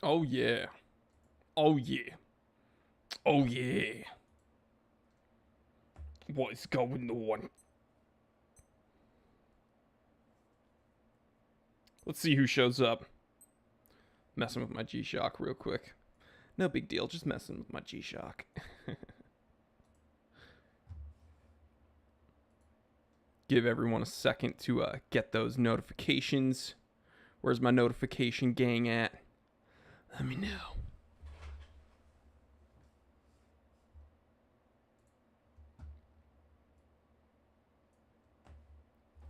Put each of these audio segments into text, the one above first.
Oh, yeah. Oh, yeah. Oh, yeah. What is going on? Let's see who shows up. Messing with my G-Shock real quick. No big deal, just messing with my G-Shock. Give everyone a second to get those notifications. Where's my notification gang at? Let me know.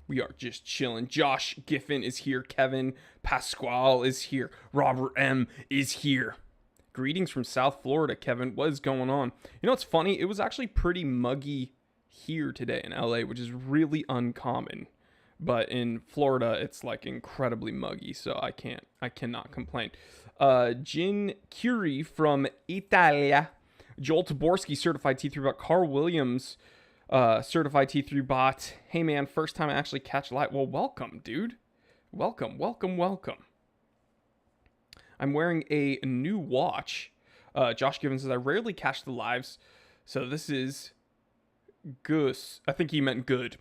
We are just chilling. Josh Giffen is here. Kevin Pasquale is here. Robert M is here. Greetings from South Florida, Kevin. What is going on? You know what's funny? It was actually pretty muggy here today in LA, which is really uncommon. But in Florida, it's like incredibly muggy, so I cannot complain. Jin Curie from Italia. Joel Taborski, certified T3 bot. Carl Williams, certified T3 bot. Hey man, first time I actually catch light. Well, welcome, dude. Welcome. I'm wearing a new watch. Josh Gibbons says, I rarely catch the lives, so this is Goose. I think he meant good.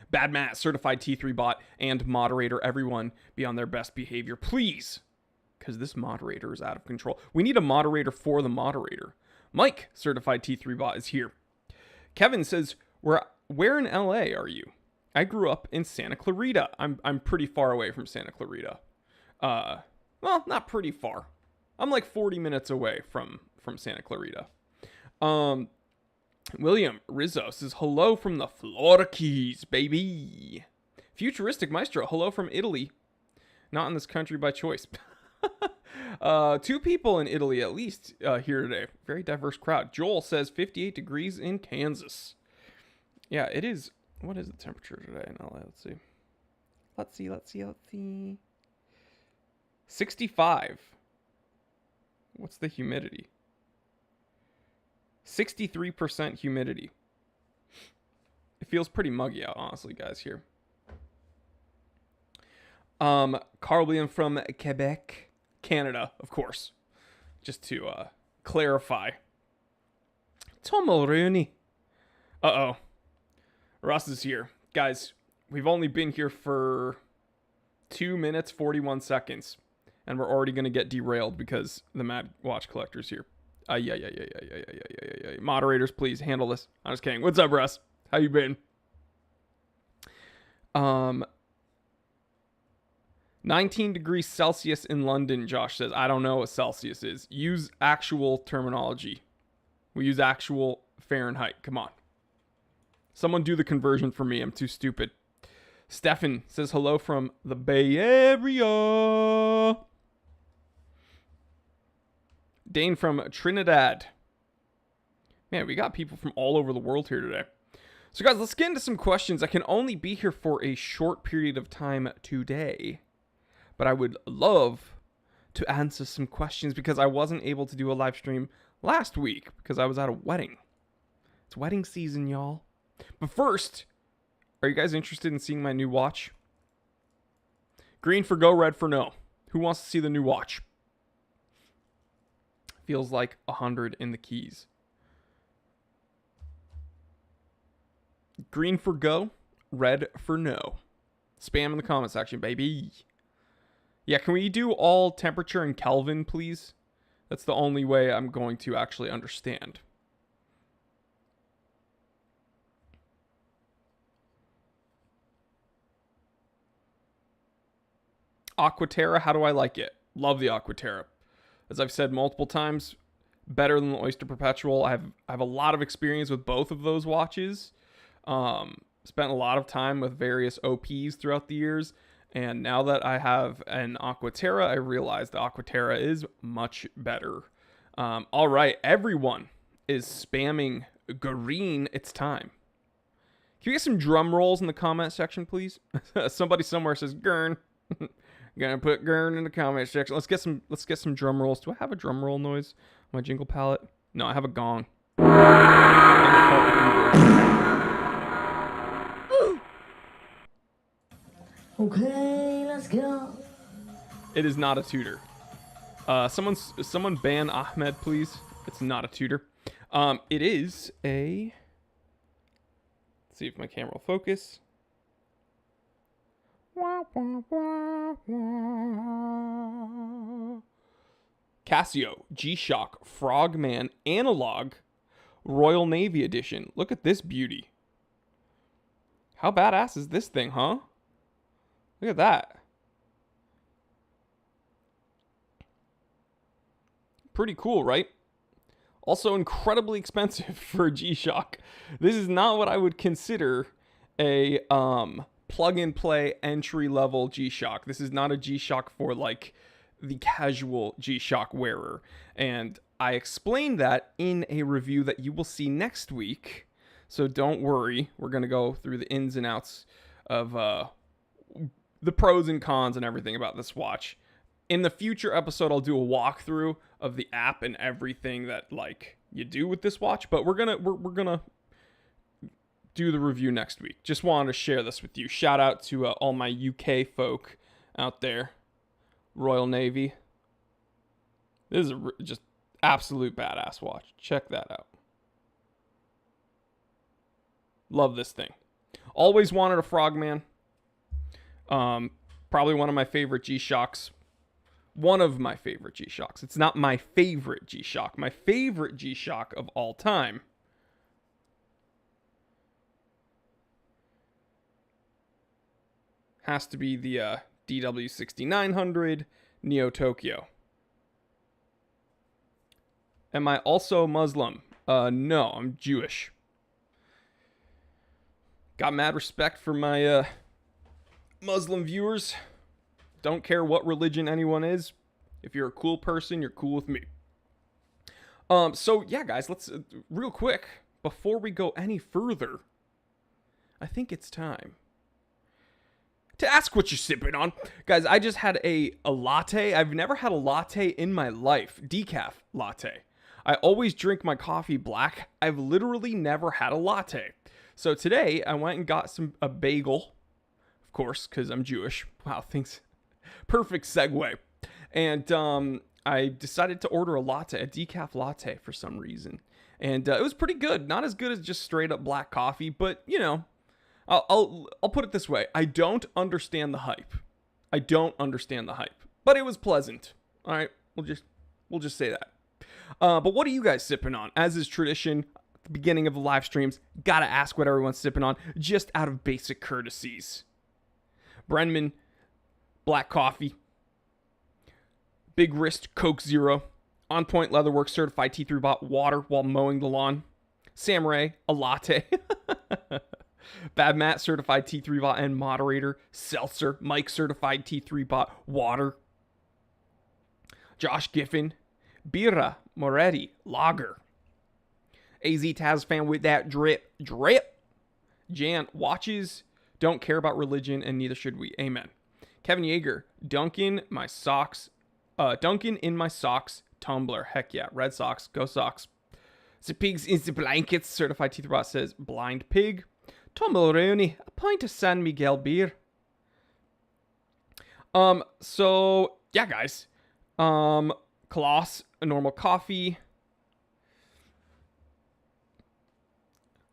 Bad Matt, certified T3 bot and moderator. Everyone be on their best behavior, please. Because this moderator is out of control. We need a moderator for the moderator. Mike, certified T3 bot, is here. Kevin says, where in LA are you? I grew up in Santa Clarita. I'm pretty far away from Santa Clarita. Well, not pretty far. I'm like 40 minutes away from Santa Clarita. William Rizzo says, hello from the Florida Keys, baby. Futuristic Maestro, hello from Italy. Not in this country by choice. 2 people in Italy at least here today. Very diverse crowd. Joel says 58 degrees in Kansas. Yeah, it is. What is the temperature today in LA? Let's see. 65. What's the humidity? 63% humidity. It feels pretty muggy out, honestly, guys, here. Carl William from Quebec, Canada, of course. Just to clarify. Tom Rooney. Uh-oh. Russ is here. Guys, we've only been here for 2 minutes, 41 seconds. And we're already going to get derailed because the Mad Watch Collector's here. Yeah. Moderators, please handle this. I'm just kidding. What's up, Russ? How you been? 19 degrees Celsius in London, Josh says. I don't know what Celsius is. Use actual terminology. We use actual Fahrenheit. Come on. Someone do the conversion for me. I'm too stupid. Stefan says hello from the Bay Area. Dane from Trinidad. Man, we got people from all over the world here today. So guys, let's get into some questions. I can only be here for a short period of time today, but I would love to answer some questions because I wasn't able to do a live stream last week because I was at a wedding. It's wedding season, y'all. But first, are you guys interested in seeing my new watch? Green for go, red for no. Who wants to see the new watch? Feels like 100 in the keys. Green for go, red for no. Spam in the comment section, baby. Yeah, can we do all temperature in Kelvin, please? That's the only way I'm going to actually understand. Aquaterra, how do I like it? Love the Aquaterra. As I've said multiple times, better than the Oyster Perpetual. I have a lot of experience with both of those watches. Spent a lot of time with various OPs throughout the years. And now that I have an Aquaterra, I realize the Aquaterra is much better. All right, everyone is spamming green. It's time. Can we get some drum rolls in the comment section, please? Somebody somewhere says Gurn. Gonna put Gurn in the comment section. Let's get some drum rolls. Do I have a drum roll noise on my jingle palette? No, I have a gong. Okay, let's go. It is not a tutor. Someone ban Ahmed, please. It's not a tutor. It is a... Let's see if my camera will focus. Casio G-Shock Frogman Analog Royal Navy Edition. Look at this beauty. How badass is this thing, huh? Look at that. Pretty cool, right? Also incredibly expensive for a G-Shock. This is not what I would consider a plug-and-play entry-level G-Shock. This is not a G-Shock for like the casual G-Shock wearer. And I explained that in a review that you will see next week. So don't worry. We're going to go through the ins and outs of the pros and cons and everything about this watch. In the future episode, I'll do a walkthrough of the app and everything that like you do with this watch, but we're gonna do the review next week. Just wanted to share this with you. Shout out to all my UK folk out there. Royal Navy. This is just absolute badass watch. Check that out. Love this thing. Always wanted a Frogman. Probably one of my favorite G-Shocks. One of my favorite G-Shocks. It's not my favorite G-Shock. My favorite G-Shock of all time has to be the DW6900 Neo Tokyo. Am I also Muslim? No, I'm Jewish. Got mad respect for my Muslim viewers. Don't care what religion anyone is. If you're a cool person, you're cool with me. So yeah, guys, let's real quick before we go any further. I think it's time to ask what you're sipping on, guys. I just had a latte. I've never had a latte in my life. Decaf latte. I always drink my coffee black. I've literally never had a latte. So today I went and got a bagel, of course, because I'm Jewish. Wow, things. Perfect segue. And I decided to order a latte, a decaf latte for some reason. And it was pretty good. Not as good as just straight up black coffee, but you know, I'll put it this way. I don't understand the hype. I don't understand the hype, but it was pleasant. All right, we'll just say that. But what are you guys sipping on? As is tradition, at the beginning of the live streams, gotta ask what everyone's sipping on, just out of basic courtesies. Brenman, black coffee. Big Wrist Coke Zero. On Point Leatherworks certified T3 bot water while mowing the lawn. Samurai, a latte. Bad Matt certified T3 bot and moderator. Seltzer, Mike certified T3 bot water. Josh Giffen, Birra Moretti lager. AZ Taz fan with that drip. Jan, watches don't care about religion and neither should we. Amen. Kevin Yeager, Duncan in my socks tumbler. Heck yeah. Red Sox. Go Sox. The pigs in the blankets. Certified Teeth Bot says blind pig. Tom Mulroney, a pint of San Miguel beer. So yeah, guys. Klaus, a normal coffee.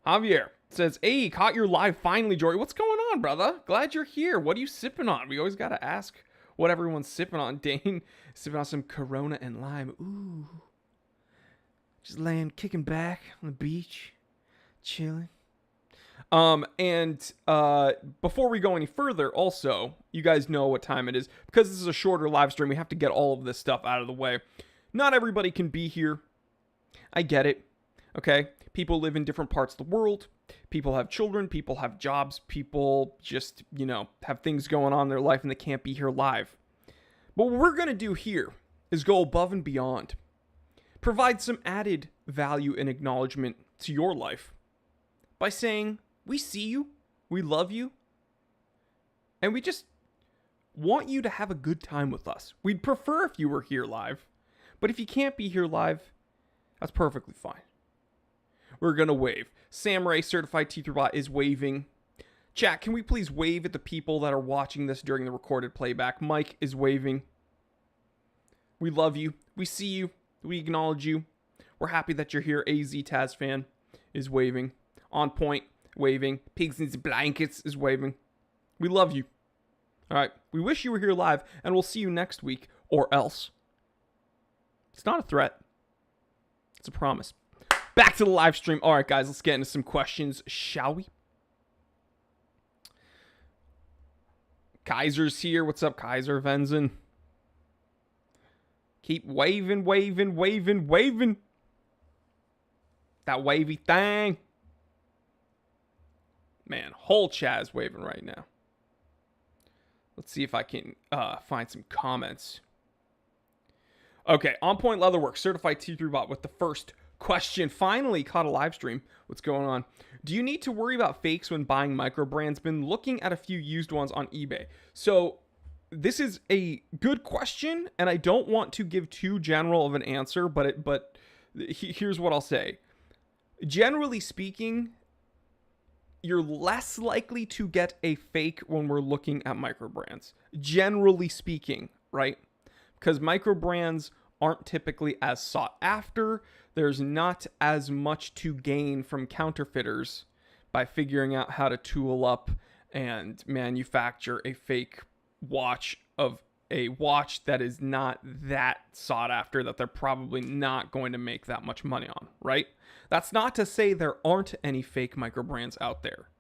Javier says, hey, caught your live finally, Jory. What's going on, brother? Glad you're here. What are you sipping on? We always got to ask what everyone's sipping on. Dane, sipping on some Corona and lime. Ooh. Just laying, kicking back on the beach, chilling. Before we go any further, also, you guys know what time it is. Because this is a shorter live stream, we have to get all of this stuff out of the way. Not everybody can be here. I get it. Okay? People live in different parts of the world. People have children. People have jobs. People just, you know, have things going on in their life and they can't be here live. But what we're going to do here is go above and beyond. Provide some added value and acknowledgement to your life by saying, we see you, we love you, and we just want you to have a good time with us. We'd prefer if you were here live, but if you can't be here live, that's perfectly fine. We're going to wave. Samurai Certified T3 is waving. Chat, can we please wave at the people that are watching this during the recorded playback? Mike is waving. We love you. We see you. We acknowledge you. We're happy that you're here. AZ Taz fan is waving. On Point waving. Pigs in the Blankets is waving. We love you. All right. We wish you were here live, and we'll see you next week, or else. It's not a threat. It's a promise. Back to the live stream. All right, guys, let's get into some questions, shall we? Kaiser's here. What's up, Kaiser Venzen? Keep waving, waving, waving, waving. That wavy thing. Man, whole chat's waving right now. Let's see if I can find some comments. Okay, On Point Leatherworks, certified T3 bot with the first question. Finally caught a live stream. What's going on? Do you need to worry about fakes when buying Microbrands? Been looking at a few used ones on eBay. So this is a good question, and I don't want to give too general of an answer, but here's what I'll say. Generally speaking, you're less likely to get a fake when we're looking at Microbrands. Generally speaking, right? Because Microbrands aren't typically as sought after. There's not as much to gain from counterfeiters by figuring out how to tool up and manufacture a fake watch of a watch that is not that sought after, that they're probably not going to make that much money on, right? That's not to say there aren't any fake Microbrands out there.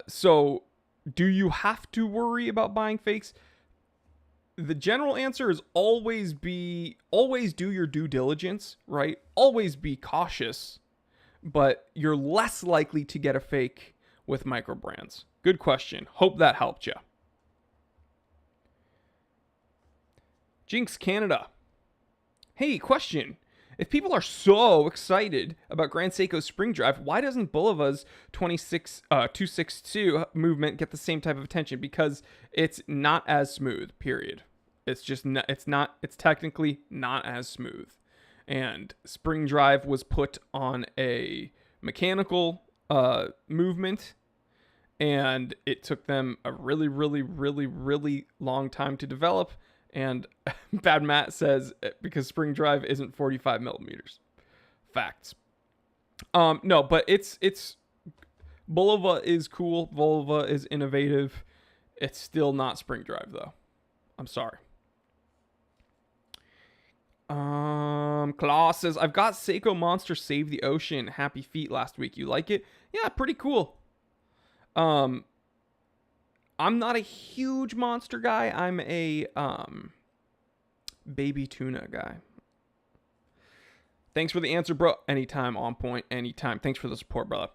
So do you have to worry about buying fakes? The general answer is always do your due diligence, right? Always be cautious, but you're less likely to get a fake with Microbrands. Good question. Hope that helped you. Jinx Canada. Hey, question. If people are so excited about Grand Seiko's spring drive, why doesn't Bulova's 262 movement get the same type of attention? Because it's not as smooth, period. It's just not, it's technically not as smooth. And spring drive was put on a mechanical movement, and it took them a really, really, really, really long time to develop. And Bad Matt says because spring drive isn't 45 millimeters. Facts. No, but it's Bulova is cool. Bulova is innovative. It's still not spring drive though. I'm sorry. Klaus says, I've got Seiko Monster Save the Ocean Happy Feet last week. You like it? Yeah, pretty cool. I'm not a huge monster guy. I'm a baby tuna guy. Thanks for the answer, bro. Anytime, On Point, anytime. Thanks for the support, brother.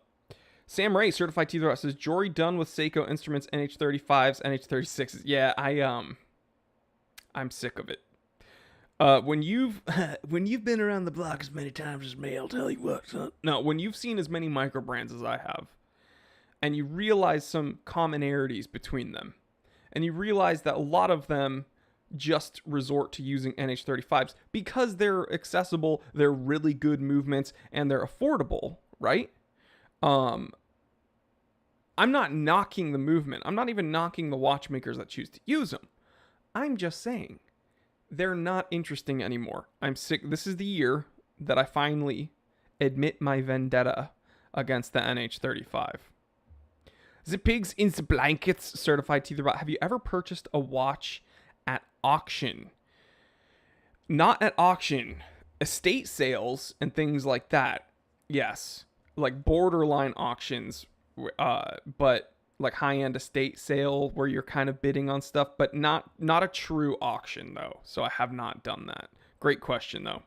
Sam Ray, certified T3 says, Jory done with Seiko Instruments NH35s, NH36s. Yeah, I'm sick of it. When you've been around the block as many times as me, I'll tell you what, son. No, when you've seen as many Microbrands as I have, and you realize some commonalities between them, and you realize that a lot of them just resort to using NH35s because they're accessible, they're really good movements, and they're affordable, right? I'm not knocking the movement. I'm not even knocking the watchmakers that choose to use them. I'm just saying they're not interesting anymore. I'm sick. This is the year that I finally admit my vendetta against the NH35. The Pigs in the Blankets, certified to the right. Have you ever purchased a watch at auction? Not at auction. Estate sales and things like that. Yes. Like borderline auctions. But like high-end estate sale where you're kind of bidding on stuff. But not a true auction, though. So I have not done that. Great question, though.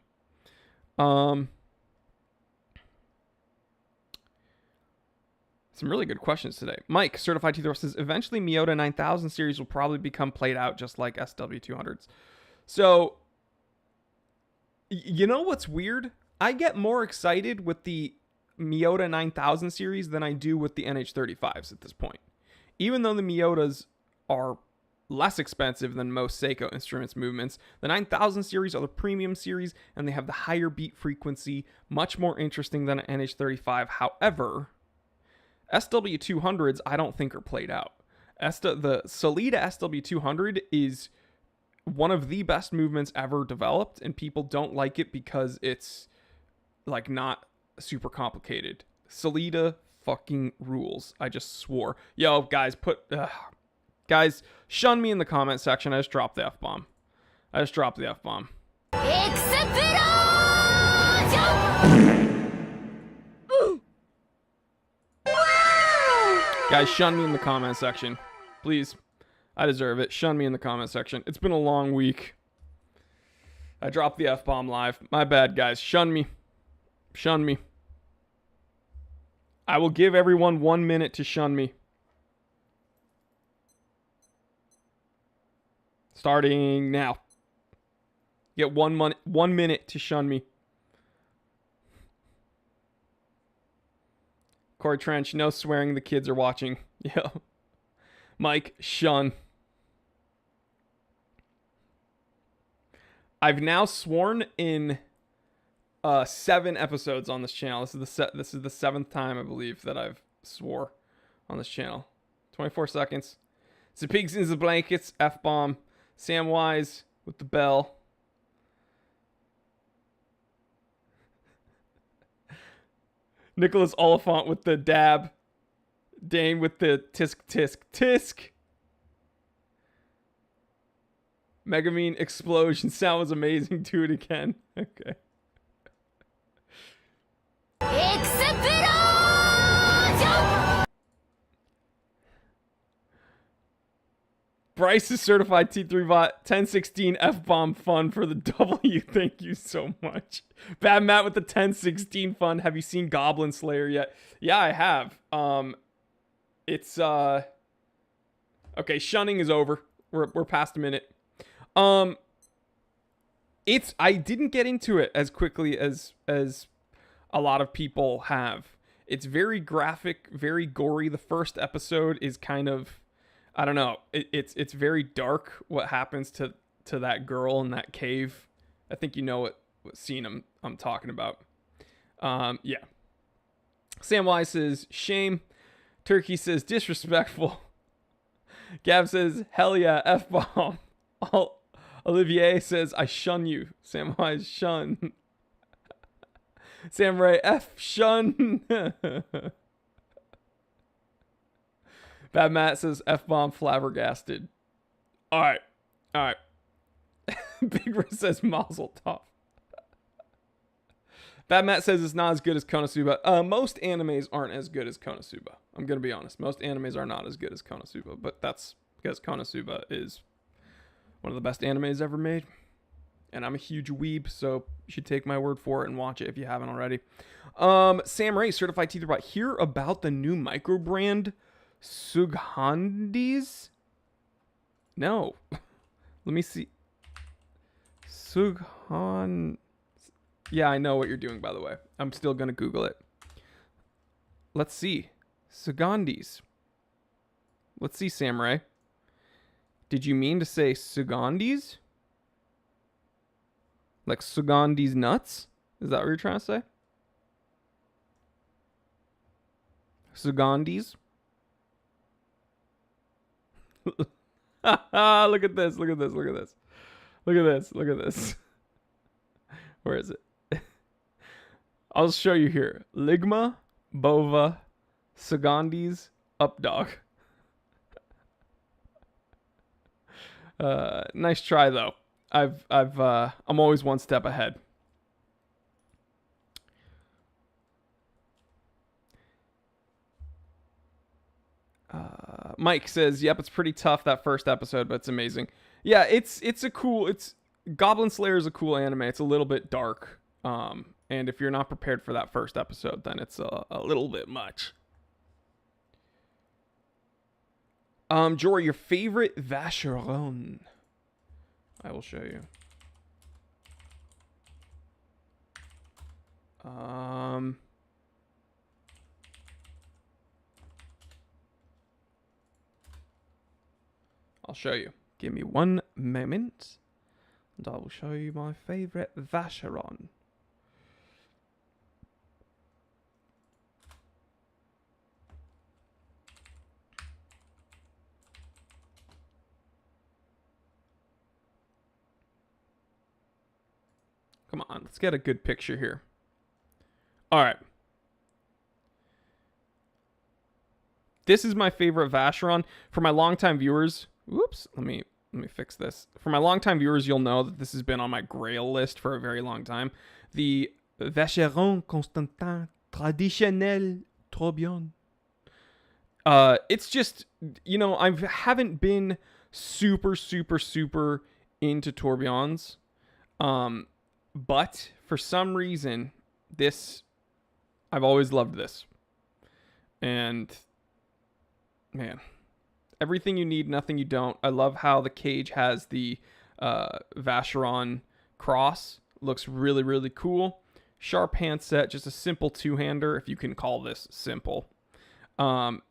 Some really good questions today. Mike, certified T3 says, eventually Miyota 9000 series will probably become played out just like SW200s. So, you know what's weird? I get more excited with the Miyota 9000 series than I do with the NH35s at this point. Even though the Miyotas are less expensive than most Seiko Instruments movements, the 9000 series are the premium series, and they have the higher beat frequency, much more interesting than an NH35. However, SW200s, I don't think are played out. The Solida SW200 is one of the best movements ever developed, and people don't like it because it's like not super complicated. Salida fucking rules. I just swore. Yo, guys, guys, shun me in the comment section. I just dropped the F-bomb. Guys, shun me in the comment section. Please. I deserve it. Shun me in the comment section. It's been a long week. I dropped the F-bomb live. My bad, guys. Shun me. Shun me. I will give everyone 1 minute to shun me. Starting now. Get 1 minute to shun me. Corey Trench, no swearing, the kids are watching. Yo. Mike, shun. I've now sworn in 7 episodes on this channel. This is the 7th time, I believe, that I've swore on this channel. 24 seconds. The pigs in the blankets, F-bomb. Samwise with the bell. Nicholas Oliphant with the dab. Dane with the tisk tisk tisk. Megamine explosion. Sound was amazing. Do it again. Okay. Bryce is certified T3 bot 1016 F-bomb fun for the W. Thank you so much. Bad Matt with the 1016 fun. Have you seen Goblin Slayer yet? Yeah, I have. It's okay, shunning is over. We're past a minute. I didn't get into it as quickly as a lot of people have. It's very graphic, very gory. The first episode is kind of, I don't know. It's very dark what happens to that girl in that cave. I think you know what scene I'm talking about. Yeah. Sam Wise says shame. Turkey says disrespectful. Gab says hell yeah, F-bomb. Olivier says I shun you. Sam Wise shun. Sam Ray F shun. Bad Matt says F-bomb flabbergasted. All right. Big Rick says Mazel Tov. Bad Matt says it's not as good as Konosuba. Most animes aren't as good as Konosuba. I'm going to be honest. Most animes are not as good as Konosuba, but that's because Konosuba is one of the best animes ever made. And I'm a huge weeb, so you should take my word for it and watch it if you haven't already. Sam Ray, certified teacher bot. Hear about the new microbrand Sughandis? No. Let me see. Sughan. Yeah, I know what you're doing, by the way. I'm still going to Google it. Let's see. Sugandis. Let's see, Sam Ray. Did you mean to say Sugandis? Like Sugandis nuts? Is that what you're trying to say? Sugandis? Look at this. Look at this. Look at this. Look at this. Look at this. Where is it? I'll show you here. Ligma, Bova, Sugandis, Updog. Nice try though. I'm always one step ahead. Mike says, "Yep, it's pretty tough that first episode, but it's amazing." Yeah, it's Goblin Slayer is a cool anime. It's a little bit dark. And if you're not prepared for that first episode, then it's a little bit much. Jory, your favorite Vacheron. I will show you. I'll show you. Give me 1 moment, and I will show you my favorite Vacheron. Come on, let's get a good picture here. All right. This is my favorite Vacheron. For my longtime viewers, whoops, let me fix this. For my longtime viewers, you'll know that this has been on my Grail list for a very long time. The Vacheron Constantin Traditionnel Tourbillon. It's just, you know, I haven't been super into tourbillons. But for some reason, I've always loved this. And man, everything you need, nothing you don't. I love how the cage has the Vacheron cross. Looks really cool. Sharp handset, just a simple two-hander, if you can call this simple.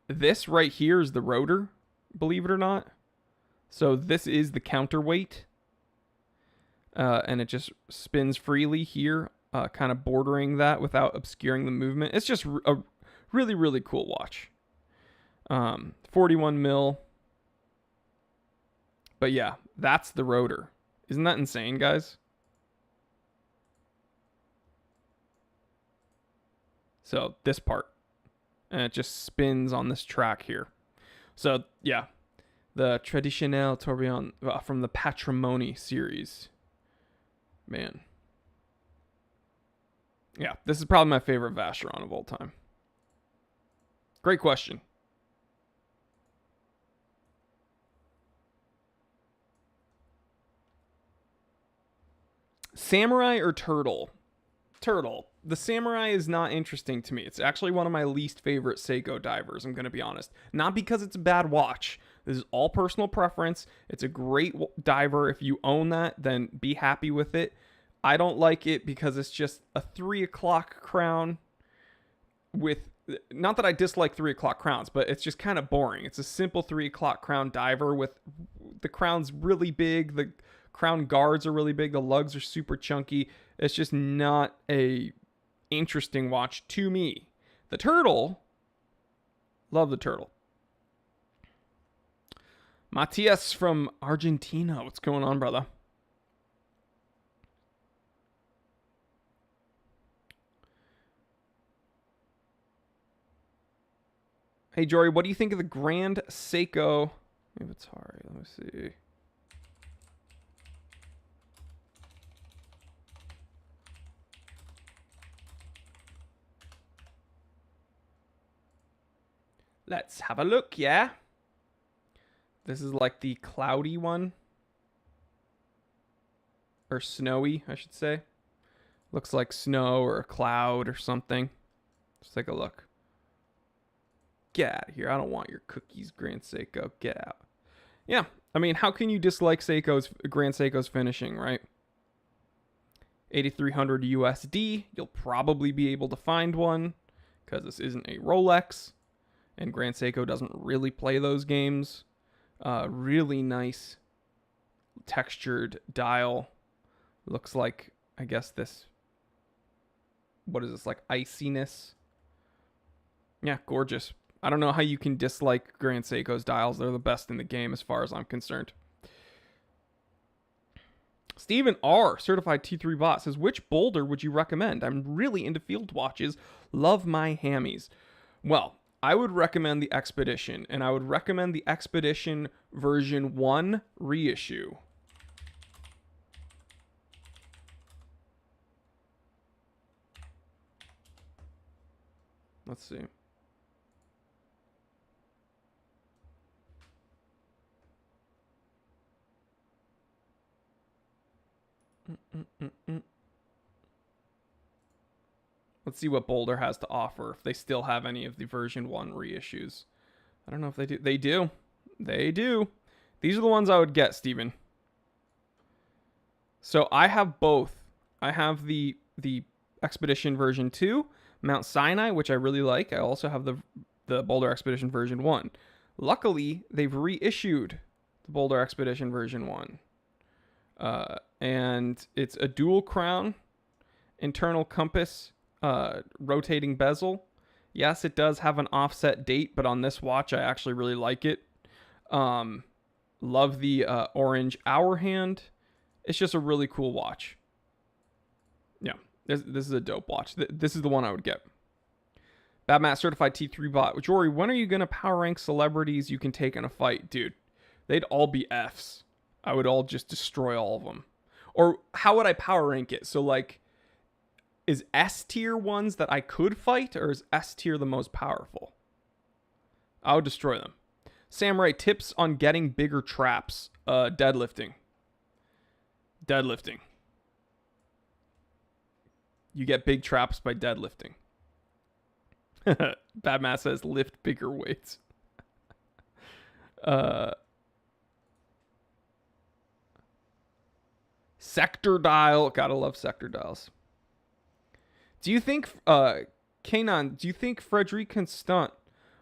This right here is the rotor, believe it or not. So this is the counterweight. And it just spins freely here, kind of bordering that without obscuring the movement. It's just a really cool watch. 41 mil. But yeah, that's the rotor. Isn't that insane, guys? So this part. And it just spins on this track here. So yeah, the Traditionnel Tourbillon from the Patrimony series. Man. Yeah, this is probably my favorite Vacheron of all time. Great question. Samurai or turtle? Turtle. The Samurai is not interesting to me. It's actually one of my least favorite Seiko divers, I'm going to be honest. Not because it's a bad watch. This is all personal preference. It's a great diver. If you own that, then be happy with it. I don't like it because it's just a 3 o'clock crown with... Not that I dislike 3 o'clock crowns, but it's just kind of boring. It's a simple 3 o'clock crown diver with the crown's really big. The crown guards are really big. The lugs are super chunky. It's just not a interesting watch to me. The turtle, love the turtle. Matias from Argentina. What's going on, brother? Hey, Jory, what do you think of the Grand Seiko? Maybe it's hard. Let me see. Let's have a look, yeah? This is like the cloudy one. Or snowy, I should say. Looks like snow or a cloud or something. Let's take a look. Get out of here. I don't want your cookies, Grand Seiko. Get out. Yeah, I mean, how can you dislike Grand Seiko's finishing, right? 8,300 USD. You'll probably be able to find one because this isn't a Rolex. And Grand Seiko doesn't really play those games. Really nice textured dial. Looks like, I guess this... What is this, like iciness? Yeah, gorgeous. I don't know how you can dislike Grand Seiko's dials. They're the best in the game as far as I'm concerned. Stephen R., certified T3 bot, says, which BOLDR would you recommend? I'm really into field watches. Love my hammies. Well, I would recommend the Expedition, and I would recommend the Expedition version 1 reissue. Let's see. Let's see what BOLDR has to offer, if they still have any of the version 1 reissues. I don't know if they do. They do. They do. These are the ones I would get, Steven. So I have both. I have the Expedition version 2, Mount Sinai, which I really like. I also have the BOLDR Expedition version 1. Luckily, they've reissued the BOLDR Expedition version 1. And it's a dual crown, internal compass, rotating bezel. Yes, it does have an offset date, but on this watch, I actually really like it. Love the orange hour hand. It's just a really cool watch. This is a dope watch. This is the one I would get. Bad Matt Certified T3 bot. Jory, when are you going to power rank celebrities you can take in a fight? Dude, they'd all be Fs. I would all just destroy all of them. Or how would I power rank it? So, like, is S tier ones that I could fight, or is S tier the most powerful? I would destroy them. Samurai, tips on getting bigger traps. Deadlifting. Deadlifting. You get big traps by deadlifting. Bad Matt says lift bigger weights. Sector dial. Gotta love sector dials. Do you think, Kanon, do you think Frederic and Stunt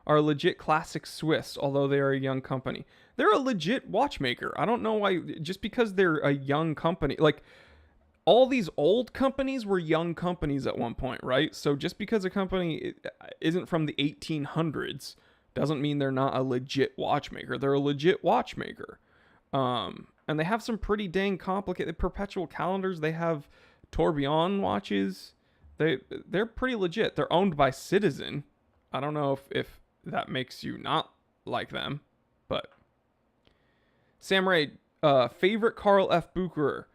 are a legit classic Swiss, although they are a young company? They're a legit watchmaker. I don't know why, just because they're a young company, like, all these old companies were young companies at one point, right? So just because a company isn't from the 1800s doesn't mean they're not a legit watchmaker. They're a legit watchmaker. And they have some pretty dang complicated perpetual calendars. They have tourbillon watches. They're pretty legit. They're owned by Citizen. I don't know if that makes you not like them, but Samurai, favorite Carl F. Bucherer.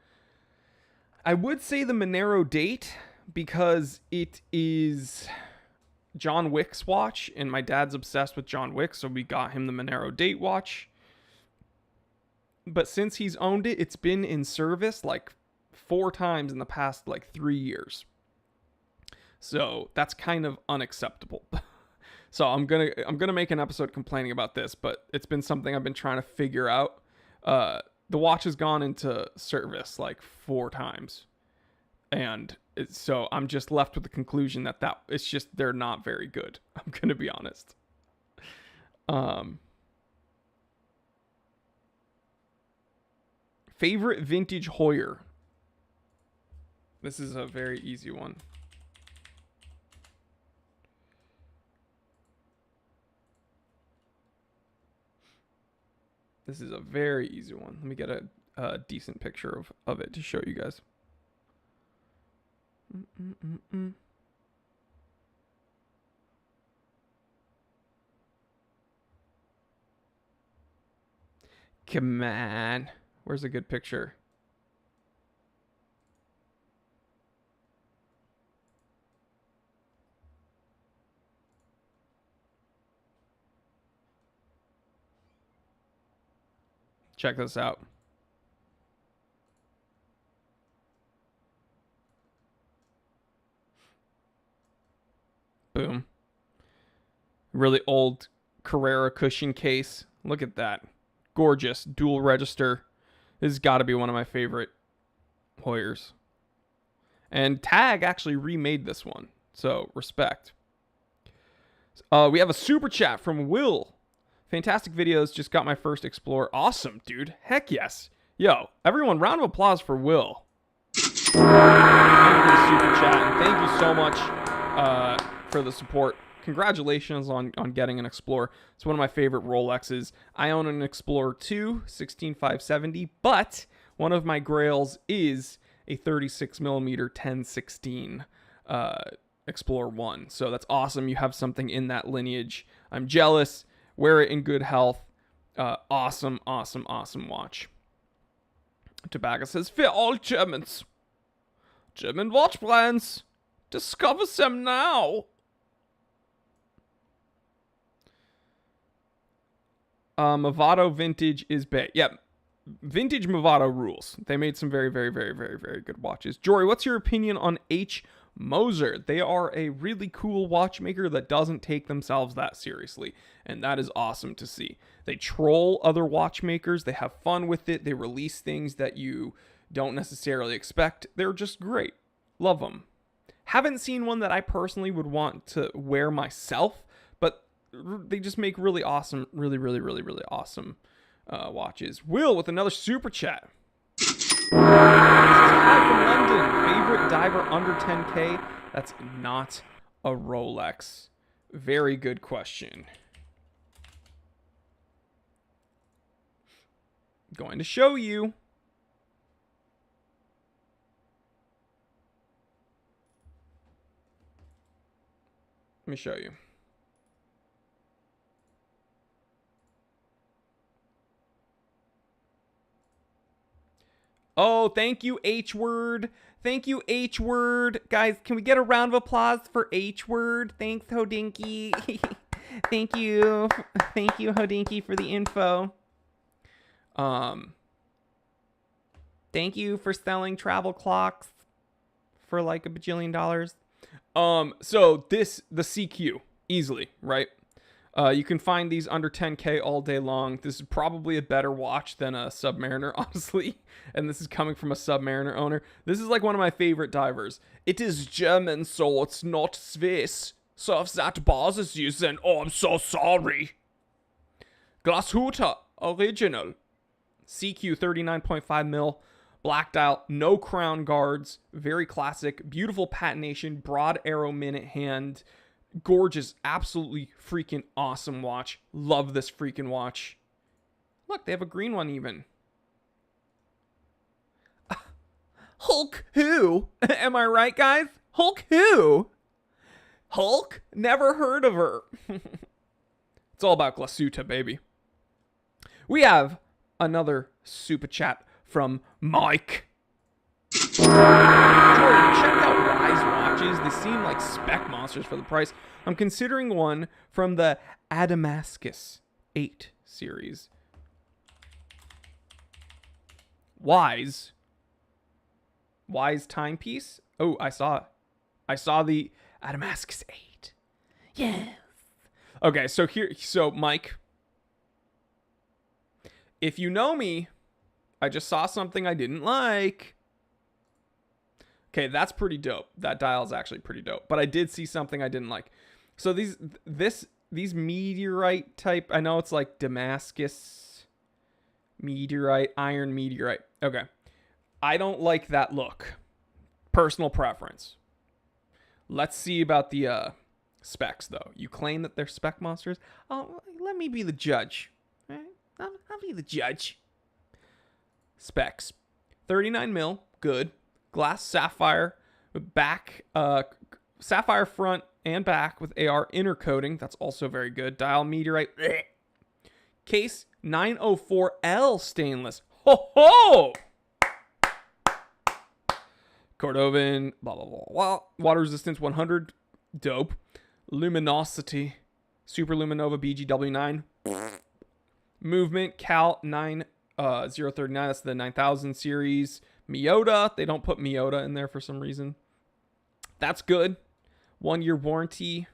I would say the Monero Date, because it is John Wick's watch, and my dad's obsessed with John Wick, so we got him the Monero Date watch. But since he's owned it, it's been in service like 4 times in the past like 3 years. So that's kind of unacceptable. So I'm gonna make an episode complaining about this, but it's been something I've been trying to figure out. The watch has gone into service like 4 times, and so I'm just left with the conclusion that it's just they're not very good. I'm gonna be honest. Favorite vintage Hoyer. This is a very easy one. This is a very easy one. Let me get a decent picture of it to show you guys. Come on. Where's a good picture? Check this out. Boom. Really old Carrera cushion case. Look at that. Gorgeous. Dual register. This has got to be one of my favorite Hoyers. And Tag actually remade this one. So, respect. We have a super chat from Will. Fantastic videos. Just got my first Explorer. Awesome, dude. Heck yes. Yo, everyone, round of applause for Will. Thank you for the super chat. And thank you so much for the support. Congratulations on getting an Explorer. It's one of my favorite Rolexes. I own an Explorer 2, 16570, but one of my Grails is a 36mm 1016 Explorer 1. So that's awesome. You have something in that lineage. I'm jealous. Wear it in good health. Awesome, awesome, awesome watch. Tobacco says, for all Germans. German watch brands. Discover them now. Movado Vintage is big. Yeah, Vintage Movado rules. They made some very, very, very, very, very good watches. Jory, what's your opinion on H. Moser? They are a really cool watchmaker that doesn't take themselves that seriously, and that is awesome to see. They troll other watchmakers. They have fun with it. They release things that you don't necessarily expect. They're just great. Love them. Haven't seen one that I personally would want to wear myself, but they just make really awesome, really, really, really, really awesome watches. Will with another super chat. Hi from London. Favorite diver under 10K? That's not a Rolex. Very good question. Going to show you. me show you. Oh, thank you, H-word. Thank you, H-word. Guys, can we get a round of applause for H-word? Thanks, Hodinky. Thank you. Thank you, Hodinky, for the info. Thank you for selling travel clocks for like $1 bajillion. So the CQ, easily, right? You can find these under 10K all day long. This is probably a better watch than a Submariner, honestly. And this is coming from a Submariner owner. This is like one of my favorite divers. It is German, so it's not Swiss. So if that bothers you, then I'm so sorry. Glashütte original. CQ 39.5 mil. Black dial, no crown guards. Very classic. Beautiful patination. Broad arrow minute hand. Gorgeous, absolutely freaking awesome watch. Love this freaking watch. Look, they have a green one even. Hulk who? Am I right, guys? Hulk who? Hulk? Never heard of her. It's all about Glashütte, baby. We have another super chat from Mike. Jordan, check out Wise watches. They seem like spec monsters for the price. I'm considering one from the Adamascus 8 series. Wise timepiece? Oh, I saw it. I saw the Adamascus 8. Yes. Okay, so Mike, if you know me, I just saw something I didn't like. Okay, that's pretty dope. That dial is actually pretty dope. But I did see something I didn't like. So these meteorite type, I know it's like Damascus meteorite, iron meteorite. Okay. I don't like that look. Personal preference. Let's see about the specs, though. You claim that they're spec monsters. Oh, let me be the judge. All right? I'll be the judge. Specs. 39 mil, good. Glass sapphire, back, sapphire front and back with AR inner coating. That's also very good. Dial meteorite. Case 904L stainless. Ho ho! Cordovan, blah, blah, blah, blah. Water resistance 100. Dope. Luminosity. Super Luminova BGW9. Movement Cal 9039. That's the 9000 series. Miyota. They don't put Miyota in there for some reason. That's good. 1-year warranty.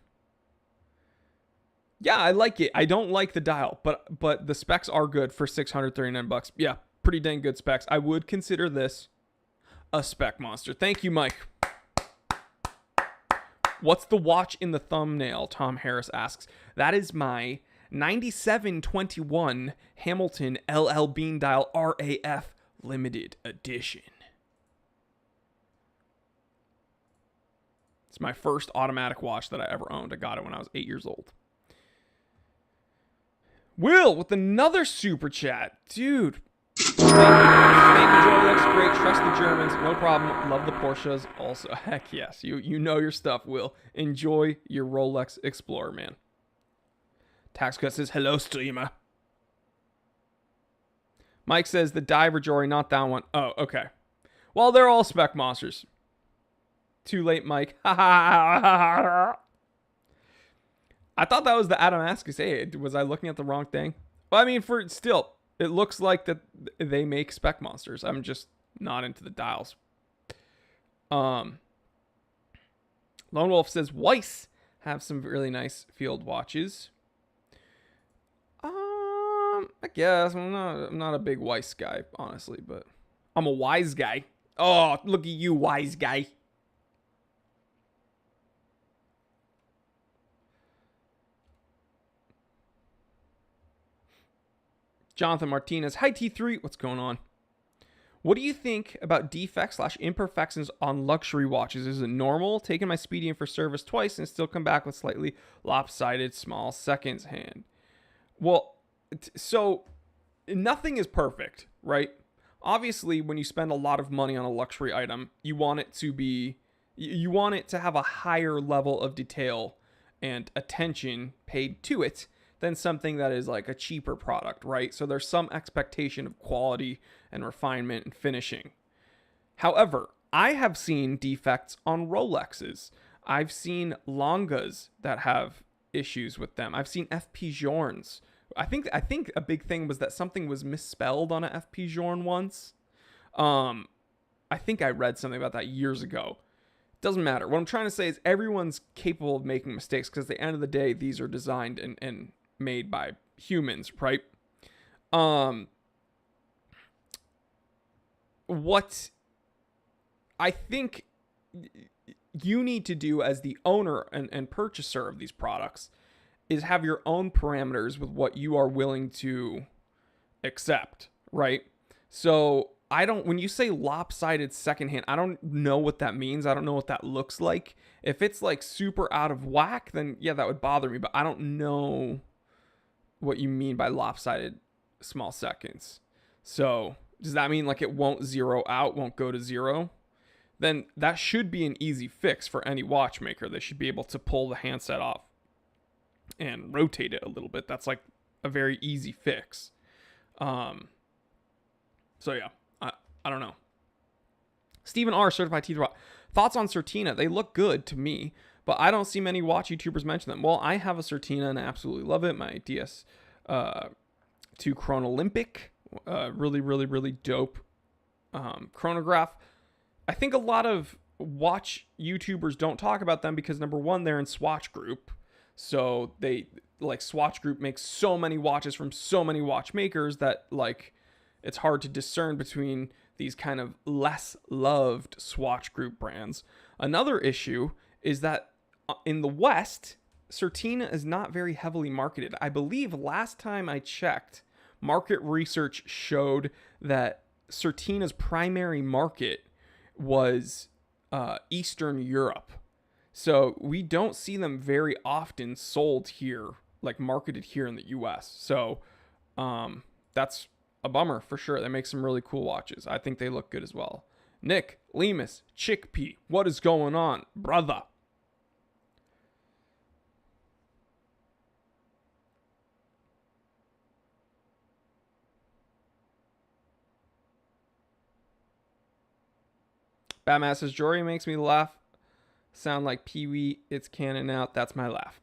Yeah, I like it. I don't like the dial, but the specs are good for $639. Yeah, pretty dang good specs. I would consider this a spec monster. Thank you, Mike. What's the watch in the thumbnail? Tom Harris asks. That is my 9721 Hamilton LL Bean Dial RAF limited edition. It's my first automatic watch that I ever owned. I got it when I was 8 years old. Will with another super chat. Dude. Thank you, Joy. Looks great. Trust the Germans. No problem. Love the Porsches. Also, heck yes. You know your stuff, Will. Enjoy your Rolex Explorer, man. Tax Cut says, hello, streamer. Mike says, the Diver Jory, not that one. Oh, okay. Well, they're all spec monsters. Too late, Mike. I thought that was the Adamascus 8. Was I looking at the wrong thing? Well, I mean, it looks like that they make spec monsters. I'm just not into the dials. Lone Wolf says Weiss have some really nice field watches. I guess I'm not a big Weiss guy, honestly, but I'm a Wise guy. Oh, look at you, Wise guy. Jonathan Martinez. Hi, T3. What's going on? What do you think about defects/imperfections on luxury watches? Is it normal? Taking my Speedy in for service twice and still come back with slightly lopsided small seconds hand. Well, so nothing is perfect, right? Obviously, when you spend a lot of money on a luxury item, you want it to have a higher level of detail and attention paid to it than something that is like a cheaper product, right? So there's some expectation of quality and refinement and finishing. However, I have seen defects on Rolexes. I've seen Longas that have issues with them. I've seen FP Journes. I think a big thing was that something was misspelled on a FP Journe once. I think I read something about that years ago. Doesn't matter. What I'm trying to say is everyone's capable of making mistakes, because at the end of the day, these are designed and made by humans, right? What I think you need to do as the owner and purchaser of these products is have your own parameters with what you are willing to accept, right? So when you say lopsided secondhand, I don't know what that means. I don't know what that looks like. If it's like super out of whack, then yeah, that would bother me, but I don't know what you mean by lopsided small seconds. So does that mean like it won't zero out, won't go to zero? Then that should be an easy fix for any watchmaker. They should be able to pull the handset off and rotate it a little bit. That's like a very easy fix. So yeah, I don't know. Stephen R, certified teeth rot. Thoughts on Certina? They look good to me, but I don't see many watch YouTubers mention them. Well, I have a Certina and I absolutely love it. My DS2 Chronolympic, really, really, really dope chronograph. I think a lot of watch YouTubers don't talk about them because, number one, they're in Swatch Group. So they, like, Swatch Group makes so many watches from so many watchmakers that, like, it's hard to discern between these kind of less loved Swatch Group brands. Another issue is that in the West, Certina is not very heavily marketed. I believe last time I checked, market research showed that Certina's primary market was Eastern Europe. So we don't see them very often sold here, like marketed here in the US. So that's a bummer for sure. They make some really cool watches. I think they look good as well. Nick, Lemus, Chickpea, what is going on, brother? Batman says, Jory makes me laugh. Sound like Pee-wee. It's canon out. That's my laugh.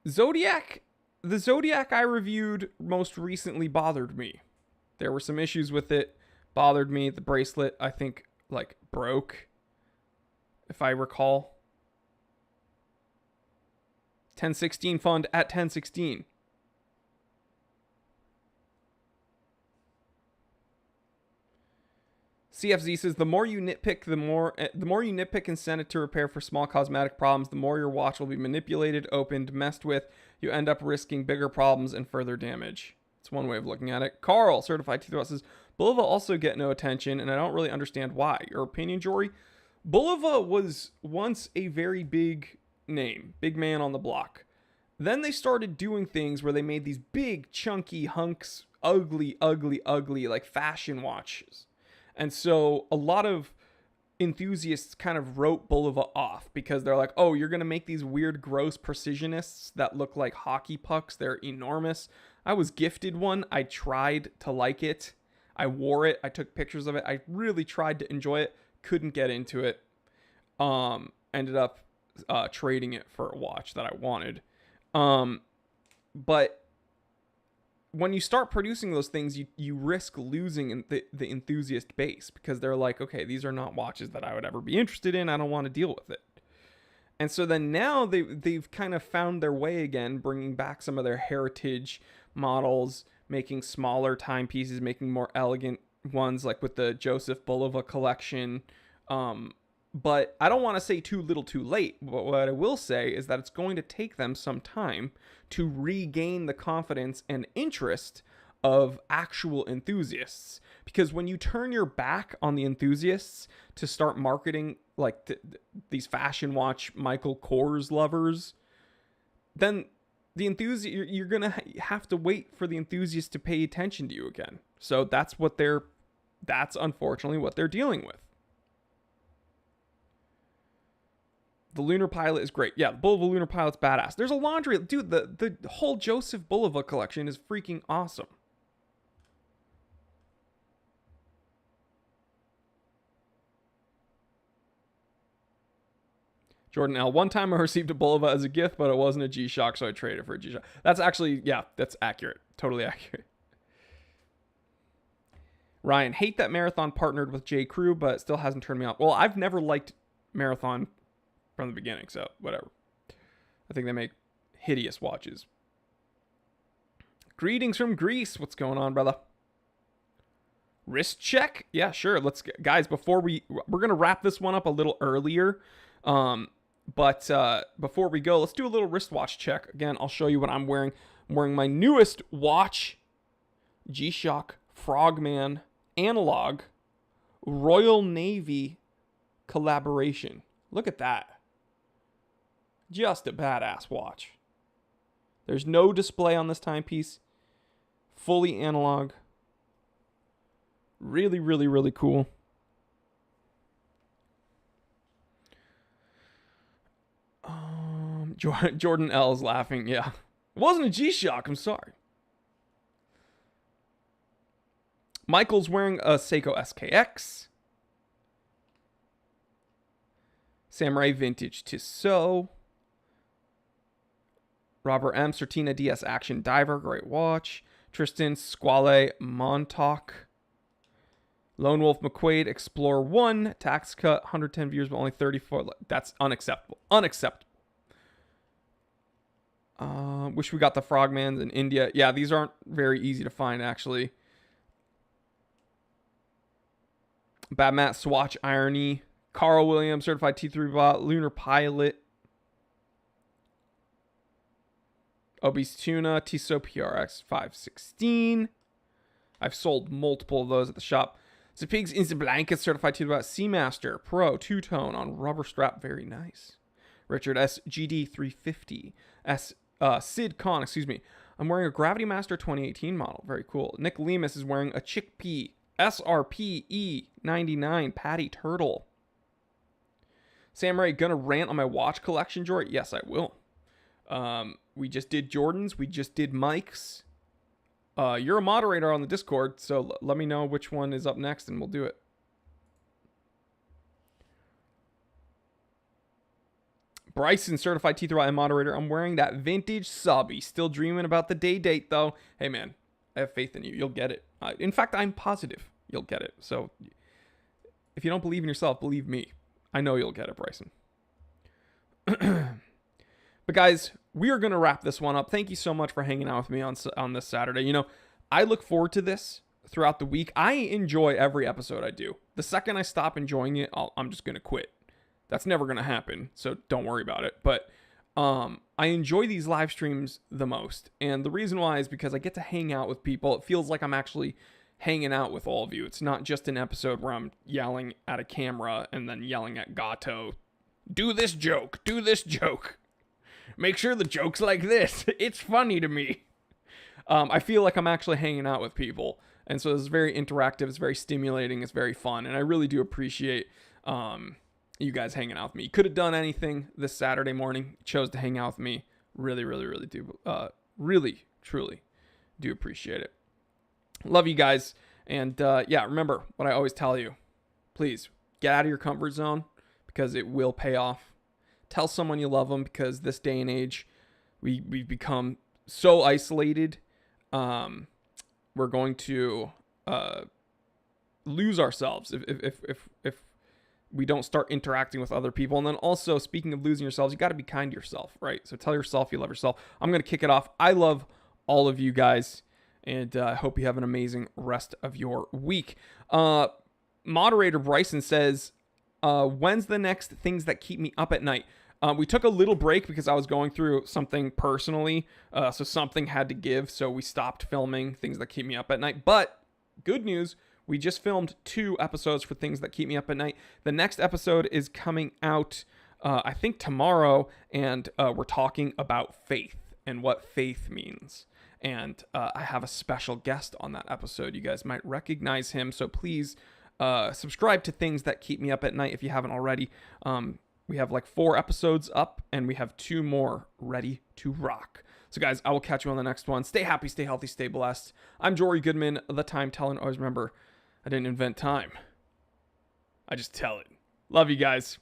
Zodiac. The Zodiac I reviewed most recently bothered me. There were some issues with it. Bothered me. The bracelet, I think, like, broke. If I recall. 1016 fund at 1016. CFZ says, the more you nitpick and send it to repair for small cosmetic problems, the more your watch will be manipulated, opened, messed with. You end up risking bigger problems and further damage. It's one way of looking at it. Carl, certified teeth rot, says, Bulova also get no attention, and I don't really understand why. Your opinion, Jory? Bulova was once a very big name, big man on the block. Then they started doing things where they made these big, chunky hunks, ugly, like fashion watches. And so a lot of enthusiasts kind of wrote Bulova off because they're like, oh, you're going to make these weird, gross precisionists that look like hockey pucks. They're enormous. I was gifted one. I tried to like it. I wore it. I took pictures of it. I really tried to enjoy it. Couldn't get into it. Ended up trading it for a watch that I wanted. But when you start producing those things, you risk losing the enthusiast base because they're like, okay, these are not watches that I would ever be interested in. I don't want to deal with it. And so then now they've kind of found their way again, bringing back some of their heritage models, making smaller timepieces, making more elegant ones, like with the Joseph Bulova collection. But I don't want to say too little too late. But what I will say is that it's going to take them some time to regain the confidence and interest of actual enthusiasts. Because when you turn your back on the enthusiasts to start marketing like these fashion watch Michael Kors lovers, then the enthusiast, you're going to have to wait for the enthusiasts to pay attention to you again. So that's unfortunately what they're dealing with. The Lunar Pilot is great. Yeah, the Bulova Lunar Pilot's badass. There's a laundry... Dude, the whole Joseph Bulova collection is freaking awesome. Jordan L. One time I received a Bulova as a gift, but it wasn't a G-Shock, so I traded for a G-Shock. That's actually... Yeah, that's accurate. Totally accurate. Ryan, hate that Marathon partnered with J. Crew, but it still hasn't turned me off. Well, I've never liked Marathon from the beginning, so whatever. I think they make hideous watches. Greetings from Greece. What's going on, brother? Wrist check? Yeah, sure. Let's guys, before we're going to wrap this one up a little earlier. But before we go, let's do a little wristwatch check. Again, I'll show you what I'm wearing. I'm wearing my newest watch, G-Shock Frogman Analog Royal Navy collaboration. Look at that. Just a badass watch. There's no display on this timepiece. Fully analog. Really, really, really cool. Jordan L is laughing. Yeah. It wasn't a G-Shock. I'm sorry. Michael's wearing a Seiko SKX. Samurai Vintage Tissot. Robert M. Certina DS Action Diver. Great watch. Tristan Squale Montauk. Lone Wolf McQuaid Explorer 1. Tax cut. 110 views, but only 34. That's unacceptable. Unacceptable. Wish we got the Frogmans in India. Yeah, these aren't very easy to find, actually. Bad Matt Swatch Irony. Carl Williams Certified T3 Bot. Lunar Pilot. Obese Tuna. Tissot PRX 516. I've sold multiple of those at the shop. Zapigs Instant Blankets Certified T3 Bot. Seamaster Pro two-tone on rubber strap. Very nice. Richard S. GD 350. Sid Khan, excuse me. I'm wearing a Gravity Master 2018 model. Very cool. Nick Lemus is wearing a Chickpea SRP E99 Patty Turtle. Samurai, gonna rant on my watch collection, Jordan? Yes, I will. We just did Jordan's. We just did Mike's. You're a moderator on the Discord, so let me know which one is up next, and we'll do it. Bryson, Certified T3 moderator. I'm wearing that vintage subby. Still dreaming about the day date, though. Hey, man, I have faith in you. You'll get it. In fact, I'm positive you'll get it. So if you don't believe in yourself, believe me. I know you'll get it, Bryson. But guys, we are going to wrap this one up. Thank you so much for hanging out with me on this Saturday. You know, I look forward to this throughout the week. I enjoy every episode I do. The second I stop enjoying it, I'm just going to quit. That's never going to happen, so don't worry about it. But I enjoy these live streams the most. And the reason why is because I get to hang out with people. It feels like I'm actually hanging out with all of you. It's not just an episode where I'm yelling at a camera and then yelling at Gato. Do this joke. Do this joke. Make sure the joke's like this. It's funny to me. I feel like I'm actually hanging out with people. And so it's very interactive. It's very stimulating. It's very fun. And I really do appreciate you guys hanging out with me. You could have done anything this Saturday morning. Chose to hang out with me. Really, really, really do. Really, truly do appreciate it. Love you guys. And yeah, remember what I always tell you. Please get out of your comfort zone because it will pay off. Tell someone you love them because this day and age, we've become so isolated. We're going to lose ourselves if we don't start interacting with other people. And then also, speaking of losing yourselves, you got to be kind to yourself, right? So tell yourself you love yourself. I'm going to kick it off. I love all of you guys, and I hope you have an amazing rest of your week. Moderator Bryson says, when's the next things that keep me up at night? We took a little break because I was going through something personally, so something had to give, so we stopped filming things that keep me up at night. But good news, we just filmed 2 episodes for things that keep me up at night. The next episode is coming out, I think tomorrow, and we're talking about faith and what faith means. And I have a special guest on that episode. You guys might recognize him, so please subscribe to Things That Keep Me Up at Night if you haven't already. We have like 4 episodes up, and we have 2 more ready to rock. So guys, I will catch you on the next one. Stay happy, stay healthy, stay blessed. I'm Jory Goodman, the Time Teller. Always remember, I didn't invent time. I just tell it. Love you guys.